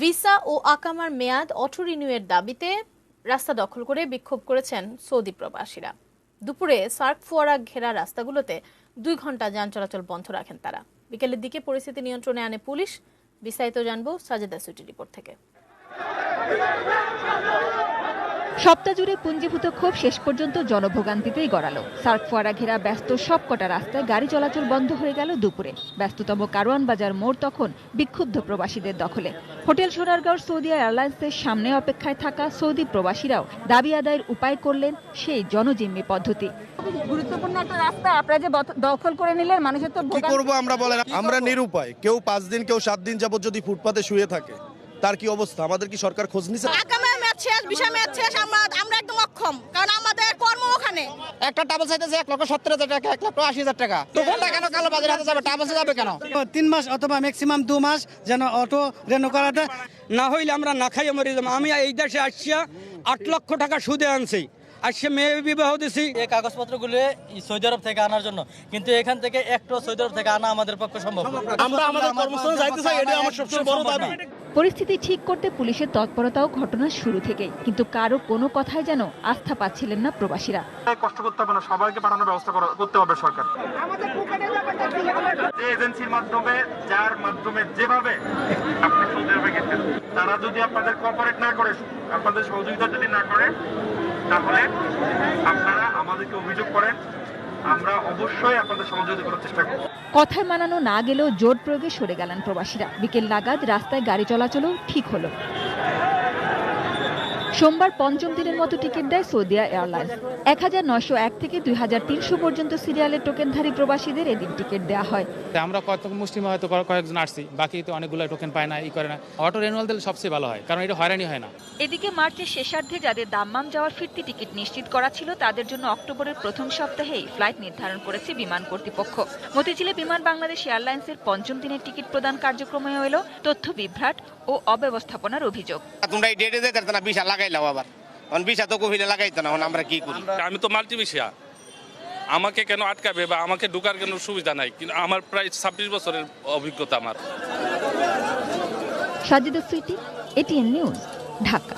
Visa ও আকামার মেয়াদ auto রিনিউয়ের দাবিতে রাস্তা দখল করে বিক্ষোভ করেছেন সৌদি প্রবাসীরা। দুপুরে সার্ক ফোয়ারা ঘেরা রাস্তাগুলোতে 2 ঘন্টা যান চলাচল বন্ধ রাখেন তারা। বিকেলের দিকে পরিস্থিতি নিয়ন্ত্রণে আনে পুলিশ। বিস্তারিত জানবো সাজেদা সুইটি রিপোর্ট থেকে। সপ্তাহ জুড়ে পুঞ্জীভূত ক্ষোভ শেষ পর্যন্ত জনভোগান্তিতেই গড়ালো। সার্ক ফোয়ারা ঘেরা ব্যস্ত সবকটা রাস্তায় গাড়ি চলাচল বন্ধ হয়ে গেল দুপুরে। ব্যস্ততম কারওয়ান বাজার মোড় তখন বিক্ষুব্ধ প্রবাসীদের দখলে। হোটেল সোনারগাঁও সৌদি এয়ারলাইন্সের সামনে অপেক্ষায় থাকা সৌদি প্রবাসীরাও দাবি আদায়ের উপায় করলেন সেই জনজিম্মি পদ্ধতি। গুরুত্বপূর্ণ একটা রাস্তা আপনারা যে দখল করে নিলেন, মানুষের তো কি করবো আমরা বলেন? আমরা নিরুপায়। কেউ 5 দিন, কেউ 7 দিন যাবত যদি ফুটপাতে শুয়ে থাকে, তার কি অবস্থা? আমাদের কি সরকার খোঁজ নিছে? আমরা একদম অক্ষম, কারণ আমাদের কর্ম ওখানে। একটা টাবল চাইতেছে 1,70,000 টাকা, 1,80,000 টাকা। তো কোনটা কেন কালো বাজারে হাতে যাবে? টাবল যাবে কেন? 3 মাস অথবা ম্যাক্সিমাম 2 মাস যেন অটো রেনো করাতে না হইলে আমরা না খাইয়ে মরে যাবো। আমি এই দেশে আসছিয়া 8 লক্ষ টাকা সুদে আনছি, আসছে মেয়ে বিবাহ দিছি। এই কাগজপত্রগুলো সৌদি আরব থেকে আনার জন্য, কিন্তু এখান থেকে একটু সৌদি আরব থেকে আনা আমাদের পক্ষে সম্ভব না। আমরা আমাদের কর্মস্থলে যাইতে চাই, এটা আমার সবচেয়ে বড় দাবি। পরিস্থিতি ঠিক করতে পুলিশের তৎপরতাও ঘটনার শুরু থেকেই, কিন্তু কারো কোনো কথাই যেন আস্থা পাচ্ছিলেন না প্রবাসীরা। কষ্ট করতে হবে না, সবাইকে পাঠানোর ব্যবস্থা করতে হবে সরকার। যে এজেন্সির মাধ্যমে, যার মাধ্যমে যেভাবে আপনি সৌদি আরবে গেছেন, তারা যদি আপনাদের কোঅপারেট না করে, আপনাদের সহযোগিতা যদি না করে, তাহলে আপনারা আমাদেরকে অভিযোগ করেন, আমরা অবশ্যই আপনাদের সহযোগিতা করার চেষ্টা করব। কথায় মানানো না গেলেও জোর প্রয়োগে সরে গেলেন প্রবাসীরা। বিকেল নাগাদ রাস্তায় গাড়ি চলাচলও ঠিক হলো। সোমবার 5ম দিনের মতো টিকিট দেয় সৌদি এয়ারলাইন্স। 1901 থেকে 2300 পর্যন্ত সিরিয়ালের টোকেনধারী প্রবাসীদের এদিন টিকিট দেওয়া হয়। আমরা কয়েক মুসলিম হয়তো কয়েকজন আসছি, বাকি তো অনেকগুলো টোকেন পায় না, ই করে না। অটো রিনিউয়াল দিলে সবচেয়ে ভালো হয়, কারণ এটা হয়রানি হয় না। এদিকে মার্চের শেষার্ধে যাদের দাম্মাম যাওয়ার ফিরতি টিকিট নিশ্চিত করা ছিল, তাদের জন্য অক্টোবরের প্রথম সপ্তাহেই ফ্লাইট নির্ধারণ করেছে বিমান কর্তৃপক্ষ। মতিঝিলে বিমান বাংলাদেশ এয়ারলাইন্সের 5ম দিনের টিকিট প্রদান কার্যক্রমে এলো তথ্য বিভ্রাট ও অব্যবস্থাপনার অভিযোগ। তোমরা এই ডেটে যেতে না, ভিসা লাগাইলাও আবার। ভিসা তো কোভিলে লাগাইতো না, আমরা কি করি? আমি তো মাল্টি ভিসা, আমাকে কেন আটকাবে বা আমাকে ঢোকার কেন সুবিধা নাই? কিন্তু আমার প্রায় 26 বছরের অভিজ্ঞতা আমার। Sajeda Sweety, ATN news, Dhaka.